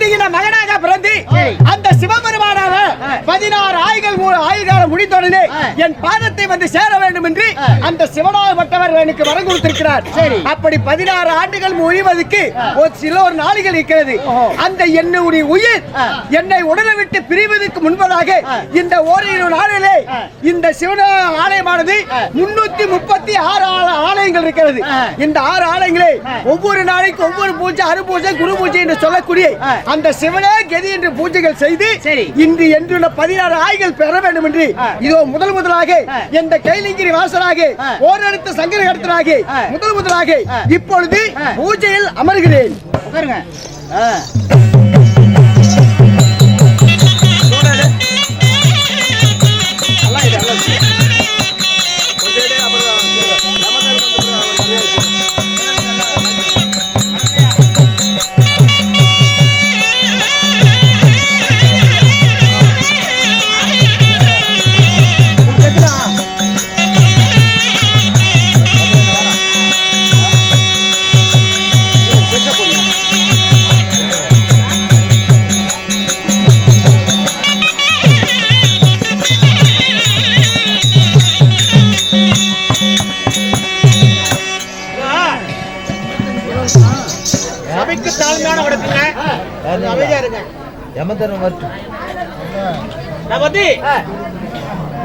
குழந்தையின் மகனாக பிறந்து அந்த சிவபெருமானாக 16 ஆயுள்காலம் முடித்தவுடனே என் பாதத்தை வந்து சேர வேண்டும் என்று அந்த சிவனாகப்பட்டவர் எனக்கு வரம் கொடுத்திருக்கிறார். அப்படி 16 ஆண்டுகள் முடிவதற்கு ஒரு நாளிகள் இருக்கிறது. அந்த என்னுடைய உயிர் என்னை உடலை விட்டு பிரிவதற்கு முன்பதாக இந்த ஓரிரு நாளிலே இந்த சிவன ஆலயமானது 336 ஆலயங்கள் இருக்கிறது. இந்த 6 ஆலயங்களே ஒவ்வொரு நாளைக்கு ஒவ்வொரு பூஜை, அருபூஜை, குரு பூஜை என்று சொல்லக்கூடிய அந்த சிவனே கதி என்று பூஜைகள் செய்து இன்று என்றுள்ள 16 ஆய்கள் பெற வேண்டும் என்று இதோ முதலாக இந்த கைலிங்கிரி வாசலாக ஓரடுத்த சங்கர கடத்தலாக முதலாக இப்பொழுது பூஜையில் அமர்கிறேன்.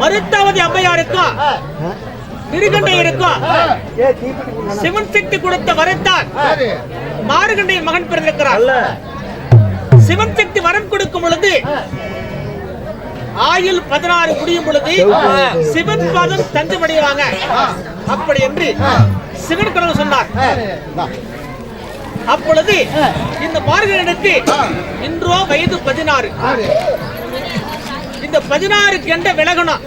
மருத்தாவதி அம்மையாருக்கும் திருகண்டையருக்கும் சிவன் சக்தி கொடுத்த வரத்தால் மாறுகண்டையின் மகன் பிறந்திருக்கிறார். சிவன் சக்தி வரம் கொடுக்கும் பொழுது ஆயுள் 16 முடியும் பொழுது சிவன் பாதம் தஞ்சமடைவாங்க. அப்படி என்று சிவன் கடவுள் சொன்னார். அப்பொழுது இந்த மார்கழிக்கு இன்றோ வயது 16. இந்த 16 கெண்ட விலகணும்.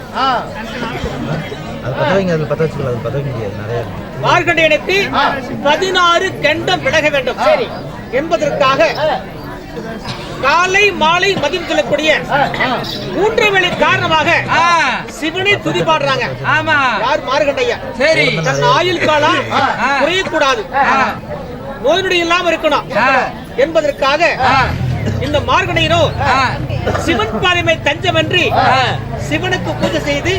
மார்கழிக்கு 16 கெண்டம் விலக வேண்டும் என்பதற்காக காலை மாலை மதியம் சொல்லக்கூடிய 3 வேளை காரணமாக சிவனை துதி பாடுறாங்க. யார்? மார்கண்டையா. தன் ஆயுள் காலம் குறையக்கூடாது, நோய் நொடி இல்லாம இருக்கணும் என்பதற்காக இந்த மார்கழியினோ சிவன் பாதமே தஞ்சம் என்று சிவனுக்கு பூஜை செய்து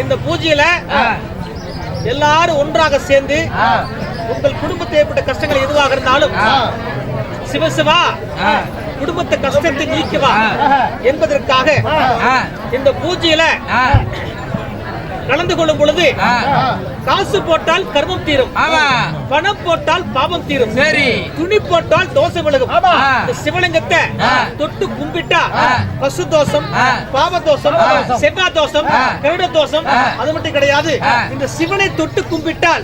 இந்த பூஜையில எல்லாரும் ஒன்றாக சேர்ந்து உங்கள் குடும்பத்தை ஏற்பட்ட கஷ்டங்கள் எதுவாக இருந்தாலும் சிவசிவா குடும்பத்தை கஷ்டத்தை நீக்குவா என்பதற்காக இந்த பூஜையில கலந்து கொள்ளும் பொழுது காசு போட்டால் கர்மம் தீரும், பணம் போட்டால் பாவம் தீரும், துணி போட்டால் தோசை விலகும். சிவலிங்கத்தை தொட்டு கும்பிட்டா பசு தோஷம், பாவ தோஷம், செவ்வாய் தோஷம், கருட தோஷம் அது மட்டும் கிடையாது. இந்த சிவனை தொட்டு கும்பிட்டால்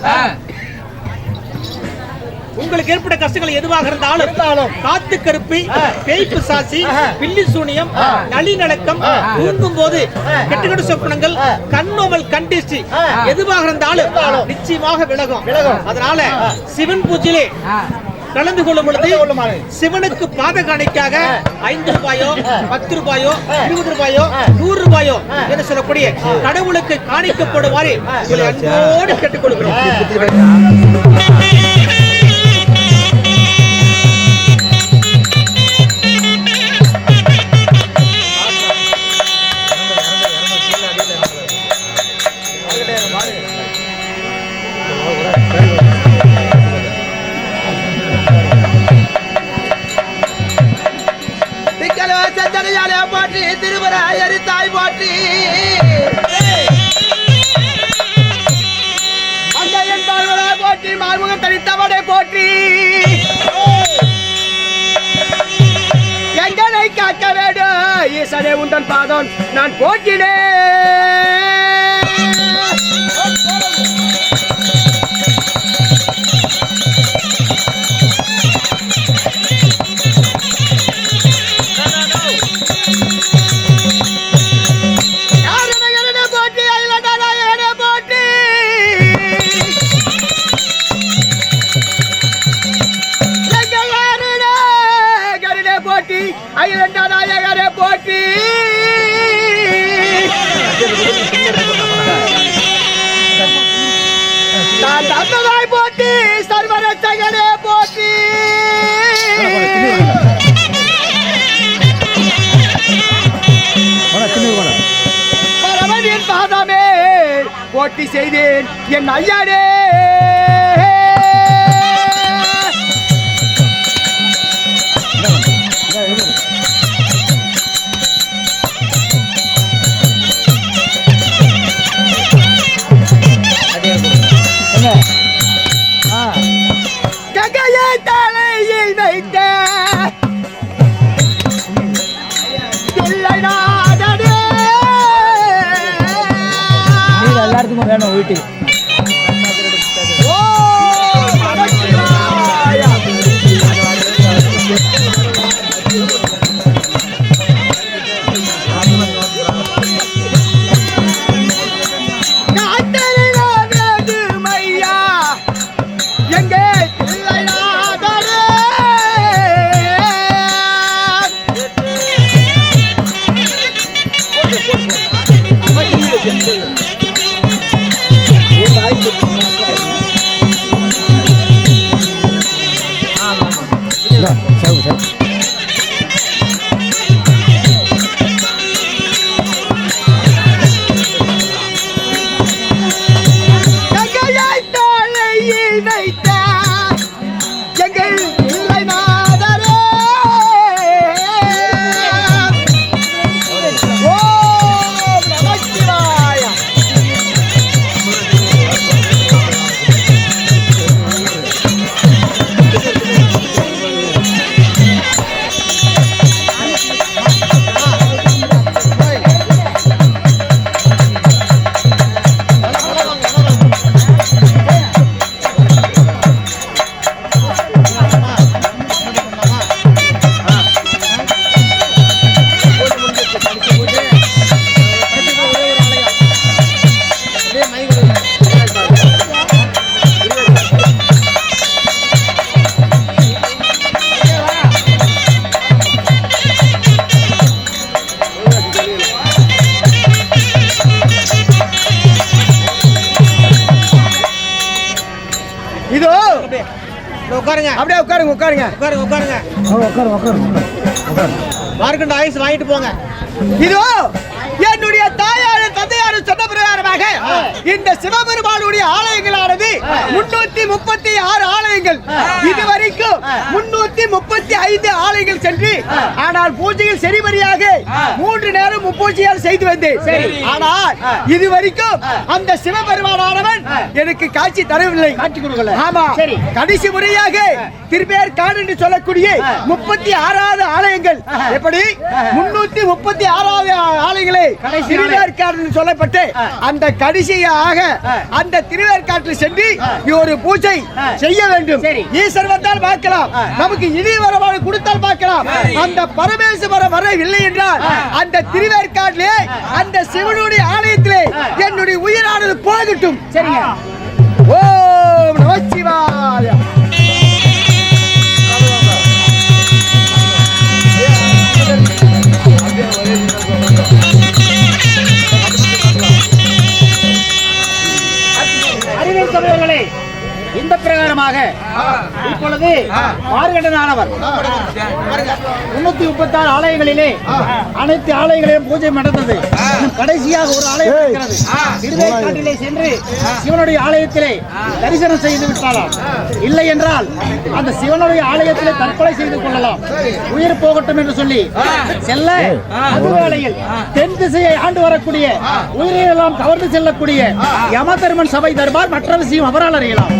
உங்களுக்கு ஏற்பட்ட கஷ்டங்கள் எதுவாக இருந்தாலும் காத்து கருப்பி, பேய்ப்பு சாட்சி, பில்லி சூனியம், நளிநடக்கம், தூங்கும் போது கெட்டுக்கட்டு சொப்பனங்கள், கண்ணோமல், கண்டிச்சி எதுவாக இருந்தாலும் நிச்சயமாக விலகும். அதனால சிவன் பூஜையிலே கலந்து கொள்ளும் பொழுது சிவனுக்கு பாத காணிக்காக 5 ரூபாயோ 10 ரூபாயோ 20 ரூபாயோ 100 ரூபாயோ என்று சொல்லக்கூடிய கடவுளுக்கு காணிக்கப்படுவாரு அன்போடு கேட்டுக் கொள்கிறோம். திருவராயர் தாய் போற்றி, மங்கையன் பார்வரா போற்றி, மார்முகம் தனித்தவனை போற்றி, எங்களை காக்க வேண்டும் ஈசனே உந்தன் பாதம் நான் போற்றினேன். போட்டி சர்வரட்சகனே போட்டி. போட்டி செய்தேன் என் ஐயாடே. கங்கையை தலையில் வைத்த எல்லாருக்கும் வேணும் வீட்டுக்கு. அப்படியே உட்காருங்க உட்காருங்க உட்காருங்க உட்காருங்க மார்க்கெட் ஐஸ் வாங்கிட்டு போங்க. இதோ என்னுடைய தாயாரும் தந்தையாரும் சொன்ன பிரகாரமாக இந்த சிவபெருமானுடைய ஆலயங்களானது 336 ஆலயங்கள், இதுவரைக்கும் 335 ஆலயங்கள் சென்று ஆனால் பூஜைகள் சரிபடியாக 3 நேரம் முப்பூஜையால் செய்து வந்தேன். ஆனால் இதுவரைக்கும் அந்த சிவபெருமானவன் எனக்கு காட்சி தரவில்லை, காட்சி கொடுக்கல. ஆமா, கடைசி முறையாக திருப்பேர்காடு என்று சொல்லக்கூடிய 36வது ஆலயங்கள், எப்படி 336வது ஆலயங்களே திருவேற்காடு சொல்லப்பட்டு அந்த கடைசியாக அந்த திருவேற்காட்டில் சென்று ஒரு பூஜை செய்ய வேண்டும். ஈஸ்வரன் வந்தால் பார்க்கலாம், நமக்கு இனி வரவாறு கொடுத்தால் பார்க்கலாம். அந்த பரமேஸ்வரர் வரவில்லை என்றால் அந்த திருவேற்காட்டிலே அந்த சிவனுடைய ஆலயத்திலே என்னுடைய உயிரானது போகட்டும். சரிங்க. ஓம் நம சிவாய. அறிவியல் சமயங்களே, இந்த பிரகாரமாக இப்பொழுது மார்கண்டனானவர் 336 ஆலயங்களிலே அனைத்து ஆலயங்களையும் பூஜை நடந்தது. கடைசியாக ஒரு ஆலயம் இருக்கிறது. திருவேற்காட்டிலே சென்று சிவனுடைய ஆலயத்திலே தரிசனம் செய்து விட்டாலாம். இல்லை என்றால் அந்த சிவனுடைய ஆலயத்திலே தற்கொலை செய்து கொள்ளலாம், உயிர் போகட்டும் என்று சொல்லி செல்ல அது வேளையில் தென் திசையை ஆண்டு வரக்கூடிய உயிரையெல்லாம் கவர்ந்து செல்லக்கூடிய யமதர்மன் சபை தர்பார் மற்ற விஷயம் அவரால் அறியலாம்.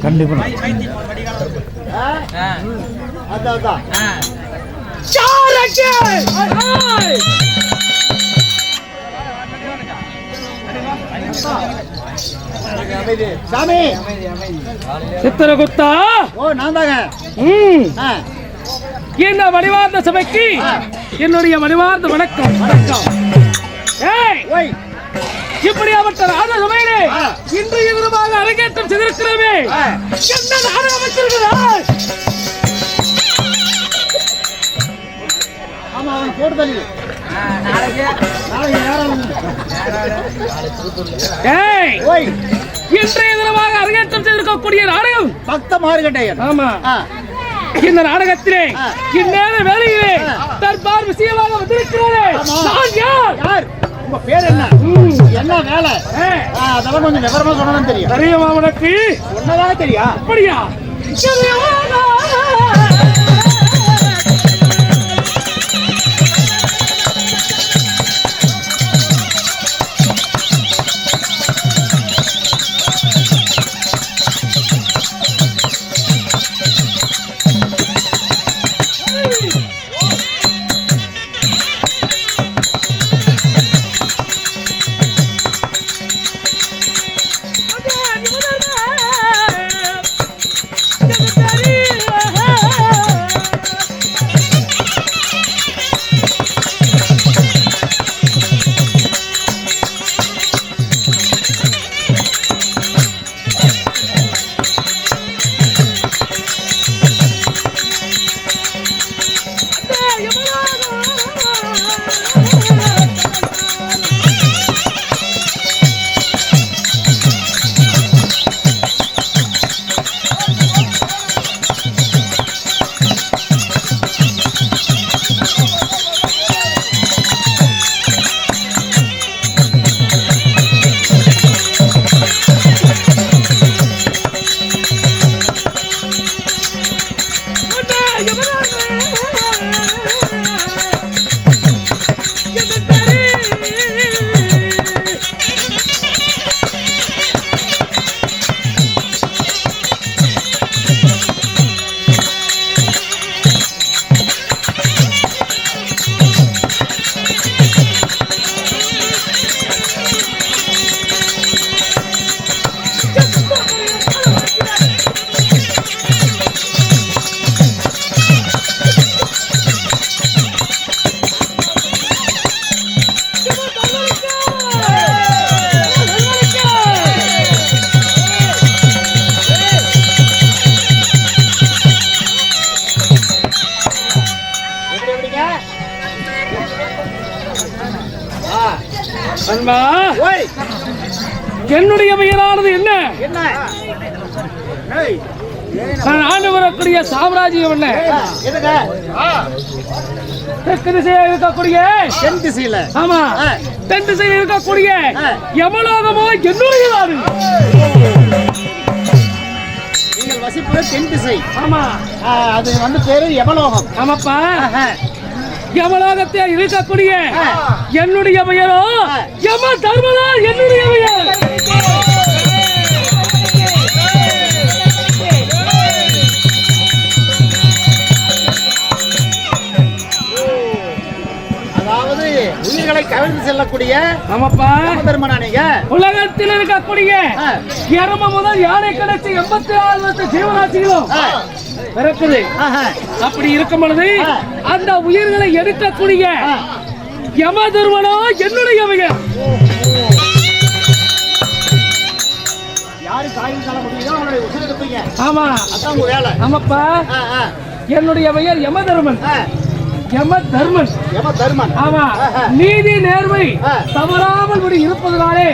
கண்டிப்பா சாமி சித்திரகுப்தா, ஓ நான் தாங்க இந்த மணிவார்ந்த சபைக்கு என்னுடைய மணிவார்ந்த வணக்கம். வணக்கம். ஏய், ஓய் இப்படியாப்பட்ட ராஜ சபையிலே இன்று விதமாக அரங்கேற்றம் செய்திருக்கிறவே என்ன நாடகம் அமைச்சிருக்கிறார்? ஆமா அவன் போட்டு தள்ளி நாளைக்கு நேரம் ஏய், ஓய் இன்றைய தினமாக அரங்கேற்றம் செய்திருக்கக்கூடிய நாடகம் பக்த மார்கண்டையன் ஆமா. இந்த நாடகத்திலே இந்நேர வேலையிலே தர்பார் விஷயமாக வந்திருக்கிறதே நான் யார்? யார் உங்க பேர் என்ன? என்ன வேலை? அதெல்லாம் கொஞ்சம் விவரமா சொன்னதான் தெரியும். தெரியுமா உனக்கு? சொன்னதாக தெரியா? அப்படியா? அன்பா, ஓய் என்னுடைய பெயரானது என்ன? என்ன? ஏய் நான் ஆண்டு வரக்கூடிய சாம்ராஜ்யம் என்ன? எதுங்க? தெற்கு திசையில் இருக்கக்கூடிய தென் திசையில. ஆமா, தென் திசையில் இருக்கக்கூடிய யமலோகமோ என்னுடைய நாடு. நீங்கள் வசிப்பது தென் திசை. ஆமா, அது வந்து பேரு யமலோகம். ஆமாப்பா. யமலோகத்தில் இருக்கக்கூடிய என்னுடைய பெயரோ யம தர்மனா என்னுடைய பெயர். அதாவது உயிர்களை கவிழ்ந்து செல்லக்கூடிய ஆமாப்பா தர்மனா நீங்க. உலகத்தில் இருக்கக்கூடிய எரும முதல் யானை கிடைச்சி 84 ஜீவராசிகளும் பிறக்குது. அப்படி இருக்கும் பொழுது அந்த உயிர்களை எடுக்கக்கூடிய யம தர்மனோ என்னுடைய பெயர். யாரு காயில் தள்ள முடியுதோ அவனுடைய உசுரை எடுப்பீங்க. ஆமா, அதான் உங்க வேலை. ஆமாப்பா. என்னுடைய பெயர் யம தர்மன். யம தர்மன். யம தர்மன். ஆமா, நீதி நேர்மை தவறாமல் இப்படி இருப்பதனாலே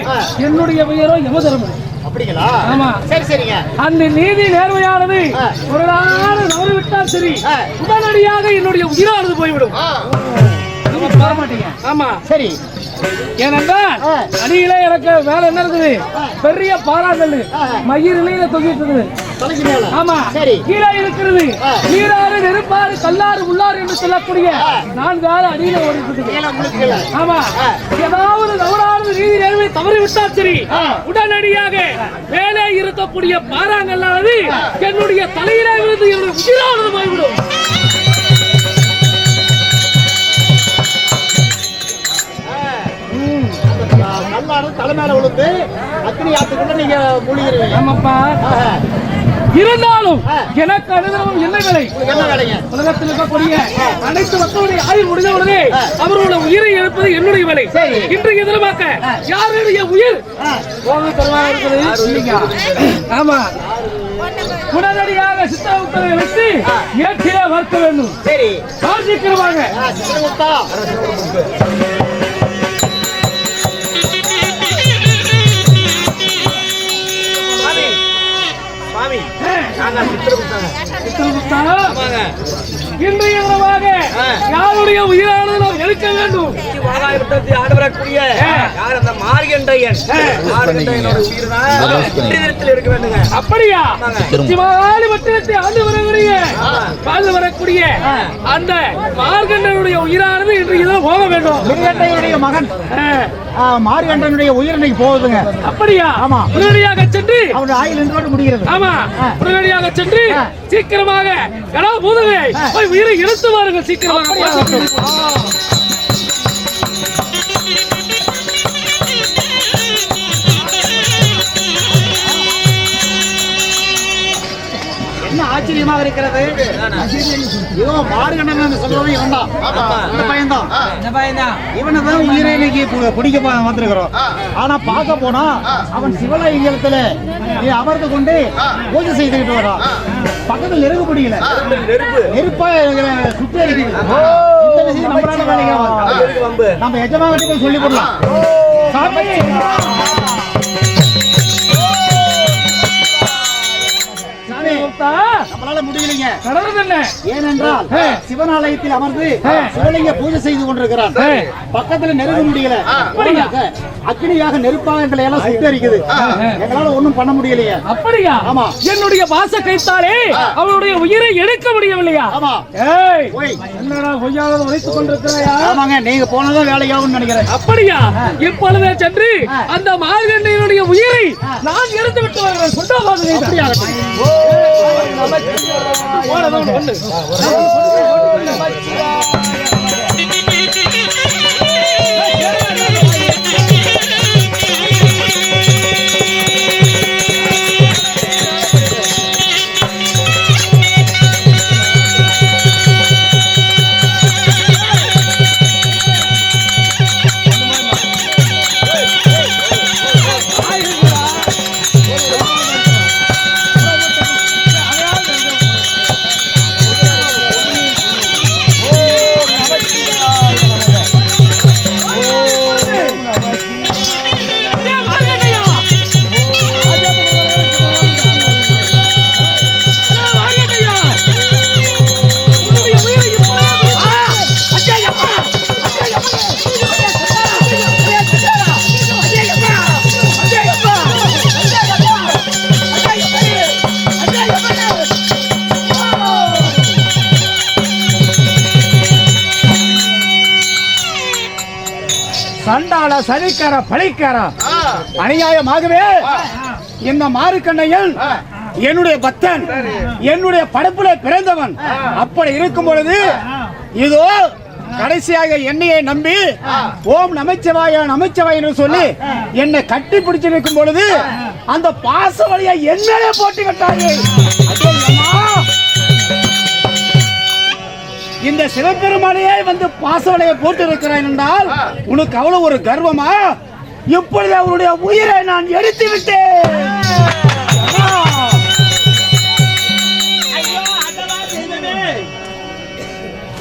என்னுடைய பெயரோ யம தர்மன். அப்படிங்களா? ஆமா, சரி சரிங்க. அந்த நீதி நேர்மையானது ஒரு நாள் தவறிவிட்டால் சரி உடனடியாக என்னுடைய உயிரானது போய்விடும். வர மாட்டீங்க. ஆமா சரி. ஏனென்றால் அடியில எனக்கு வேலை என்ன இருக்குது, பெரிய பாறாங்கல் மயிர் இலையில தொங்கிட்டு இருக்குது. தலைக்கு மேல. ஆமா சரி. கீழே இருக்கிறது நீராறு நெருப்பாறு கல்லாறு உள்ளாறு என்று சொல்லக்கூடிய 4 அடியில ஓடுகிறது. ஆமா ஏதாவது தவறானது நீதி நேர்மை தவறி விட்டால் சரி உடனடியாக மேலே இருக்கக்கூடிய பாறாங்கல்லானது என்னுடைய தலையிலே விழுந்து என்னுடைய உயிரானது போய்விடும். தலைமையில விழுந்து அக்னி ஆத்துக்குள்ள நீங்க மூழ்கிடுவீங்க. ஆமாப்பா இருந்தாலும் எனக்கு அனுதினமும் என்ன வேலை? என்ன வேலைங்க? உலகத்தில் இருக்கக்கூடிய அனைத்து மக்களுடைய ஆயுள் முடிந்தவுடனே அவர்களுடைய உயிரை எழுப்பது என்னுடைய வேலை. இன்றைய தினமாக்க யாருடைய உயிர் ஆமா உடனடியாக சித்திரகுப்தரை வச்சு ஏற்றிலே வர்க்க வேண்டும். சரி சீக்கிரமாக சித்திரகுப்தா இன்றைய தினமாக யாருடைய உயிரானது நாம் எழுக்க வேண்டும்? அப்படியா? பட்டணத்தை ஆண்டு வரக்கூடிய அந்த மார்கண்டனுடைய உயிரானது இன்றைய தினம் போக வேண்டும். முருகண்டையுடைய மகன் மார்கண்டனுடைய உயிர் இன்னைக்கு போகுதுங்க. அப்படியா? ஆமா. உடனடியாக சென்று அவருடைய ஆயுள் என்று முடிகிறது. ஆமா உடனடியாக சென்று சீக்கிரமாக பூதவே போய் உயிரை இழுத்து வாருங்கள். சீக்கிரமாக என்ன ஆச்சரியமாக இருக்கிறது. இதோ மார்கண்டன் சொல்றவன் இவன் தான். இந்த பையன்தான். இவனை தான் உயிரை இன்னைக்கு பிடிக்க வந்திருக்கிறோம். ஆனா பார்க்க போனா அவன் சிவலிங்கத்துல அமர்ந்து கொண்டு பூஜை செய்துகிட்டு வரான். பக்கத்தில் நெருங்க முடியல. நெருப்பா சுத்தி அடிக்குது. இந்த விஷயம் நம்மளால வேலைக்கு நம்ம எஜமானத்தை போய் சொல்லி போடலாம். நம்மளால முடியலைங்க. ஏனென்றால் சிவன் ஆலயத்தில் அமர்ந்து சிவலிங்க பூஜை செய்து கொண்டிருக்கிறான். பக்கத்துல நெருங்க முடியல. அக்னியாக நெருப்பாக எங்களை எல்லாம் சுத்தரிக்குது. எங்களால ஒண்ணும் பண்ண முடியலையே. அப்படியா? ஆமா. என்னுடைய பாச கைத்தாலே அவளுடைய உயிரை எடுக்க முடியவில்லையா? ஆமா. என்னடா பொய்யாவது உழைத்துக் கொண்டிருக்கிறாயா? ஆமாங்க. நீங்க போனதும் வேலையாகும் நினைக்கிறேன். அப்படியா? இப்பொழுதே சென்று அந்த மார்கண்டையனுடைய உயிரை நான் எடுத்து விட்டு வருகிறேன். சொந்தமாக அப்படியாகட்டும். சண்டாள சனிக்கார பழிக்கார அநியாயமாகவே இந்த மார்கண்டையன் என்னுடைய பக்தன், என்னுடைய படைப்புல பிறந்தவன். அப்படி இருக்கும் பொழுது இதோ கடைசியாக என்னையை நம்பி ஓம் நமச்சிவாய நமச்சிவாயன்னு சொல்லி என்னை கட்டி பிடிச்சிருக்கும் பொழுது அந்த பாச வழியை என்னையே போட்டு கட்டாங்க. இந்த சிவபெருமானையே வந்து பாசவலையை போட்டு இருக்கிறேன் என்றால் உனக்கு அவ்வளவு ஒரு கர்வமா? இப்பொழுது அவருடைய உயிரை நான் எடுத்து விட்டேன்.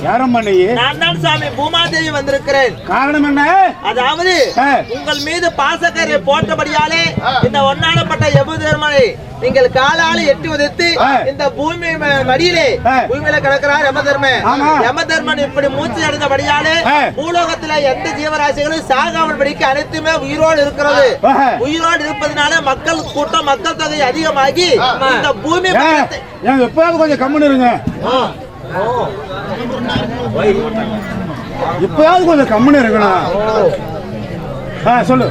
யாரம்மா நீ? நான் தான் சாமி பூமாதேவி வந்திருக்கிறேன். காரணம் என்ன? அதாவது உங்கள் மீது பாசக்கரை போட்டபடியாலே இந்த ஒன்னாலப்பட்ட யமதர்மனை நீங்கள் காலால எட்டி உதைத்து இந்த பூமி மடியிலே பூமியில கிடக்கிறார் யமதர்மன். யமதர்மன் இப்படி மூச்சு அடைந்தபடியாலே பூலோகத்துல எந்த ஜீவராசிகளும் சாகாமல் படிக்க அனைத்துமே உயிரோடு இருக்கிறது. உயிரோடு இருப்பதனால மக்கள் கூட்டம் மக்கள் தொகை அதிகமாகி இந்த பூமி எப்பயாவது கொஞ்சம் கம்முன்னு இருங்க. இப்பயாவது கொஞ்சம் கம்முன்னு இருக்கணும். சொல்லு.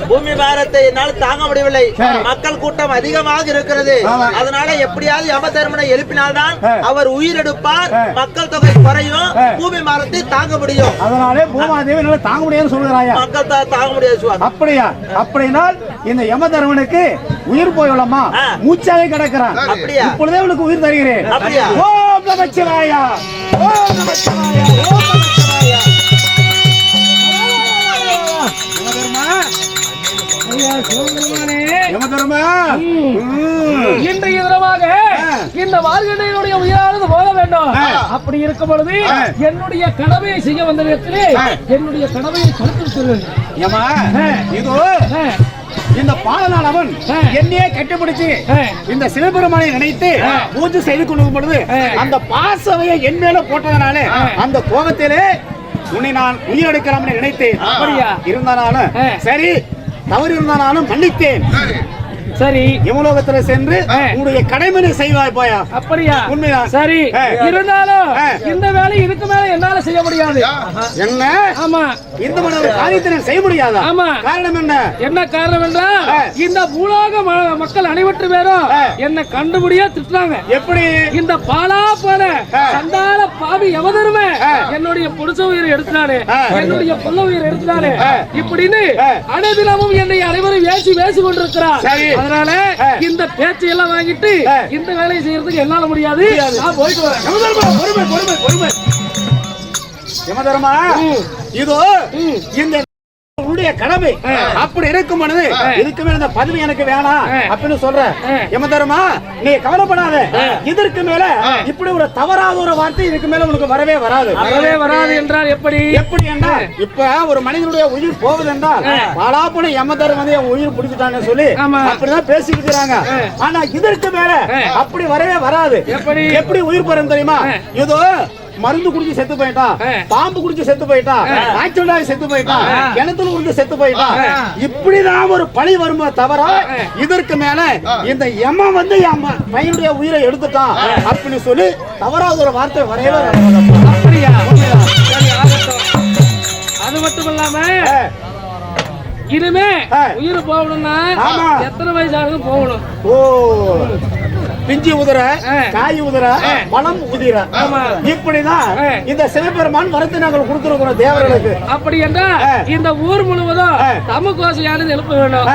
பூமி பாரத்தை என்னால் தாங்க முடியவில்லை. மக்கள் கூட்டம் அதிகமாக இருக்கிறது. அதனால எப்படியாவது யமதர்மனை எழுப்பினால்தான் அவர் உயிரெடுப்பார், மக்கள் தொகை குறையும், பூமி பாரத்தை தாங்க முடியும். அதனாலே பூமாதேவி தாங்க முடியாது சொல்லுறாயா? மக்கள் தாங்க முடியாது. அப்படியா? அப்படினால் இந்த யமதர்மனுக்கு உயிர் போய்விடமா? மூச்சாவே கிடக்கிறான். அப்படியா? இப்பொழுதே உனக்கு உயிர் தருகிறேன். அப்படியா? ஓம் நமச்சிவாயா, ஓம் நமச்சிவாயா, ஓம் நமச்சிவாயா. இன்றைய தினமாக இந்த மார்கழியினுடைய உயிரானது போக வேண்டும். அப்படி இருக்கும் பொழுது என்னுடைய கடமையை செய்ய வந்த நேரத்திலே என்னுடைய கடமையை தடுத்து இதோ இந்த பாலனானவன் என்னையே கட்டுப்பிடிச்சு இந்த சிவபெருமானை நினைத்து பூஜை செய்து கொள்ளும் பொழுது அந்த பாசவையை என் மேல போட்டதனால அந்த கோபத்திலே உன்னை நான் உயிரெடுக்கலாம் நினைத்தேன். அப்படியா? இருந்தாலும் சரி, தவறு இருந்தாலும் மன்னித்தேன். சரி, யமலோகத்துல சென்று உன்னுடைய கடமையை செய்வாய் போயா? அப்படியா? உண்மையா? சரி, இருந்தாலும் இந்த வேலை இதுக்கு மேல என்னால செய்ய முடியாது. என்ன? ஆமா, இந்த மாதிரி ஒரு காரியத்தை செய்ய முடியாதா? ஆமா. காரணம் என்ன? என்ன காரணம் என்றால் இந்த பூலோக மக்கள் அனைவரும் பேரும் என்ன கண்டுபிடியா திட்டுறாங்க. எப்படி? இந்த பாலா போல சண்டால பாவி யமதர்ம என்னுடைய புருஷ உயிரை எடுத்துனாரு, என்னுடைய புள்ள உயிரை எடுத்துனாரு இப்படின்னு அனைதினமும் என்னை அனைவரும் பேசி கொண்டிருக்கிறார். அதனால இந்த பேச்சை எல்லாம் வாங்கிட்டு இந்த வேலையை செய்யறதுக்கு என்னால முடியாது. நான் போயிட்டு வரேன். யமதர்மா, இதோ இந்த உன்னுடைய கடமை அப்படி இருக்கும் பொழுது இதுக்கு மேல இந்த பதவி எனக்கு வேணாம் அப்படின்னு சொல்ற. யமதர்மா, நீ கவலைப்படாத. இதற்கு மேல இப்படி ஒரு தவறாத ஒரு வார்த்தை இதுக்கு மேல உனக்கு வரவே வராது. என்றால் எப்படி? எப்படி என்றால் இப்ப ஒரு மனிதனுடைய உயிர் போகுது என்றால் பாலாப்புல யமதர்மன் உயிர் பிடிச்சிட்டான்னு சொல்லி அப்படிதான் பேசிக்கிட்டு இருக்காங்க. ஆனா இதற்கு மேல அப்படி வரவே வராது. எப்படி உயிர் போறேன் தெரியுமா? இதோ மருந்து குடிச்சு செத்து போயிட்டான், பாம்பு குடிச்சு செத்து போயிட்டான், ஆக்சிடென்ட் செத்து போயிட்டான், கிணத்துல உருந்து செத்து போயிட்டான். இப்படிதான் ஒரு பழி வருமா தவிர இதற்கு மேல இந்த யம வந்து பையனுடைய உயிரை எடுத்துட்டான் அப்படின்னு சொல்லி தவறாத ஒரு வார்த்தை வரையவே. அப்படியா? அது மட்டும் இல்லாம இனிமே உயிர் போகணும்னா எத்தனை வயசு ஆகுது போகணும்? பிஞ்சி உதிர, காய் உதிர, பழம் உதிர, இப்படிதான் இந்த சிவபெருமான் வரத்தை நாங்கள் கொடுத்திருக்கிறோம் தேவர்களுக்கு. அப்படி என்றால் இந்த ஊர் முழுவதும் தமிழ்கோசையானது எழுப்ப வேண்டும்.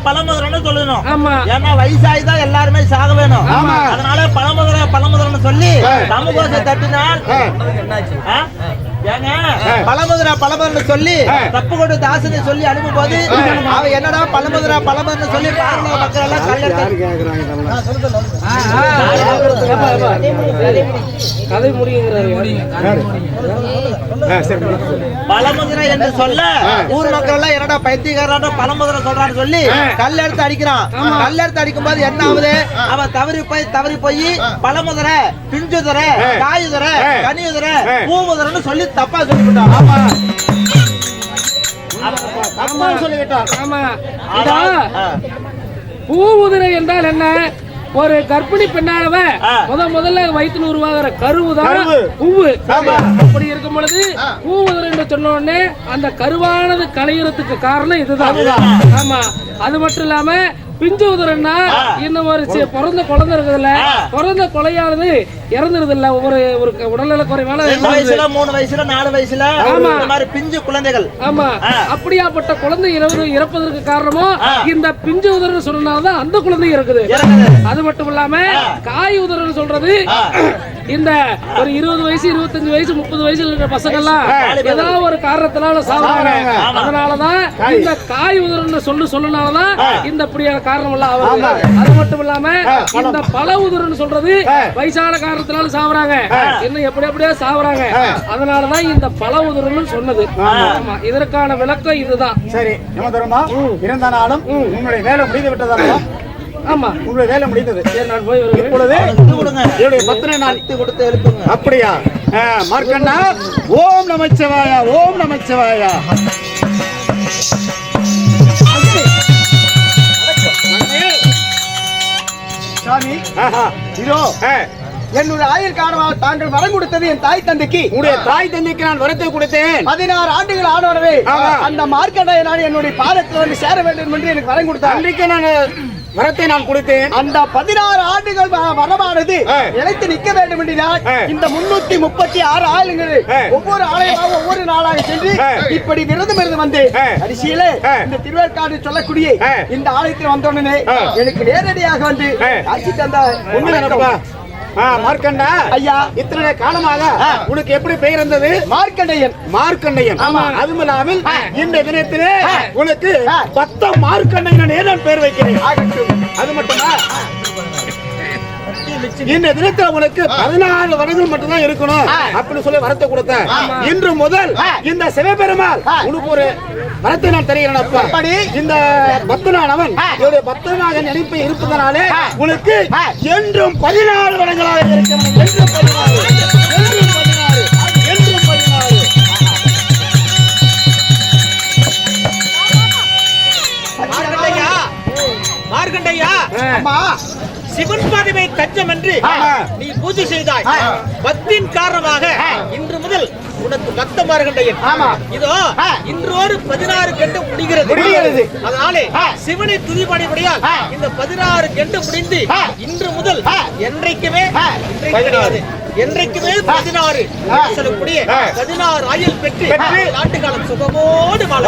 பழமுதிரன்னு சொல்லணும். ஆமா, ஏன்னா வயசாயிதான் எல்லாருமே சாக வேணும். அதனால பழமுதிரன்னு சொல்லி தமிழ்கோசை தட்டினால் பழமுதிரன்னு சொல்லி தப்பு கொண்டு தாசனை சொல்லி அனுப்பும் போது அவ என்னடா பழமுதிரன்னு சொல்லி பார்வை மக்கள் எல்லாம் கதை முடியுங்கிறாரு. பழமுதிரை என்று சொல்ல ஊர் மக்கள் எல்லாம் என்னடா பைத்தியக்காரன் பழமுதிரை சொல்றான்னு சொல்லி கல் எடுத்து அடிக்கிறான். கல் எடுத்து அடிக்கும் போது என்ன ஆகுது? அவன் தவறி போய் பழமுதிரை, பிஞ்சுதிரை, காயுதிரை, கனியுதிரை, பூமுதிரைன்னு சொல்லி தப்பா சொல்லிவிட்டான். பூமுதிரை என்றால் என்ன? ஒரு கர்ப்பிணி பெண்ணானவ முதல்ல வயிற்றுல உருவாகிற கருவுதான் பூவு. அப்படி இருக்கும் பொழுது பூமுதிரை என்று சொன்ன உடனே அந்த கருவானது களையறதுக்கு காரணம் இதுதான். ஆமா, அது மட்டும் இல்லாம பிஞ்சு உதிரன்னா இன்னும் ஒரு பிறந்த குழந்தை இருக்குதுல்ல, பிறந்த கொலையானது இறந்துருது இல்ல, ஒரு உடல்நல குறைவான 3 வயசுல 4 வயசுல பிஞ்சு குழந்தைகள். ஆமா, அப்படியாப்பட்ட குழந்தை இறப்பதற்கு காரணமும் இந்த பிஞ்சு உதிரன்னு சொன்னதால்தான் அந்த குழந்தை இருக்குது. அது மட்டும் இல்லாம காய் உதிரன்னு சொல்றது இந்த ஒரு 20 வயசு 25 வயசு 30 வயசுல இருக்கிற பசங்க எல்லாம் ஏதாவது ஒரு காரணத்தினால சாவுறாங்க. அதனாலதான் இந்த காய் உதிரன்னு சொன்னனாலதான் இந்த இப்படியான காரணம் எல்லாம் ஆகுது. அது மட்டும் இல்லாம இந்த பல உதிரன்னு சொல்றது வயசான காரணத்தினால சாவுறாங்க, இன்னும் எப்படியா சாவுறாங்க. அதனாலதான் இந்த பல உதிரன்னு சொன்னது. ஆமா, இதற்கான விளக்கம் இதுதான். சரி யமதர்மா, இருந்தாலும் உங்களுடைய வேலை முடிந்து விட்டதால ஆமா, உங்களுடைய வேலை முடிந்தது. சரி, நான் போய் வருகிறேன். இப்பொழுது என்னுடைய பத்திரை நான் கொடுத்து எழுப்புங்க. அப்படியா? மார்க்கண்டா, ஓம் நமச்சிவாயா, ஓம் நமச்சிவாயா. சாமி, ஆஹா, இதோ என்னுடைய ஆயுள் காரணமாக தாங்கள் வரம் கொடுத்தது என் தாய் தந்தைக்கு. உங்களுடைய தாய் தந்தைக்கு நான் வரத்தை கொடுத்தேன். 16 ஆண்டுகள் ஆனவரவே ஆமா. அந்த மார்க்கண்டையனான என்னுடைய பாதத்தில் வந்து சேர வேண்டும் என்று எனக்கு வரம் கொடுத்தார். அன்றைக்கு நான் வரத்தை நான் கொடுத்தேன். அந்த 16 ஆண்டுகள் வரமானது நிலைத்து நிற்க வேண்டும் என்றால் இந்த 336 ஆளுங்கள் ஒவ்வொரு ஆலயமாக ஒவ்வொரு நாளாக சென்று இப்படி விரதம் இருந்து வந்து கடைசியிலே இந்த திருவேற்காடு சொல்லக்கூடிய இந்த ஆலயத்தில் வந்தோடனே எனக்கு நேரடியாக வந்து காட்சி தந்த உண்மை மார்க்கண்டா ஐயா, இத்தனை காலமாக உனக்கு எப்படி பெயர் இருந்தது? மார்க்கண்டையன். மார்க்கண்டையன். அதுவும் இல்லாமல் இந்த தினத்திலே உனக்கு பக்த மார்க்கண்டையன் நான் பெயர் வைக்கிறேன். அது மட்டுமா, இந்த தினத்துல உனக்கு 14 வருடங்கள் மட்டும்தான் இருக்கணும் அப்படின்னு சொல்லி வரத்தை கொடுத்தேன். இன்று முதல் இந்த சிவபெருமாள் உனக்கு ஒரு வரத்தை நான் தருகிறேன். அப்பா, இந்த பக்தனானவன் என்னுடைய பக்தனாக நினைப்பு இருப்பதனாலே உனக்கு என்றும் 14 வருடங்களாக இருக்கிறது. என்றும் 14, என்றும் 14, என்றும் 14. மார்க்கண்டையா, மார்க்கண்டையா, அம்மா, சிவன் பாதமே தஞ்சம் என்று நீ பூஜை செய்தாய். பக்தியின் காரணமாக இன்று முதல் உனக்கு பக்த மார்க்கண்டையன். இதோ இன்றோடு 16 கண்டு முடிகிறது. அதனாலே சிவனை துதிபாடிபடியால் இந்த 16 கண்டு முடிந்து இன்று முதல் என்றைக்குமே கிடையாது, என்றைக்குமே 16 சொல்லக்கூடிய 16 ஆயுள் பெற்று ஆண்டு காலம் சுகமோடு வாழ.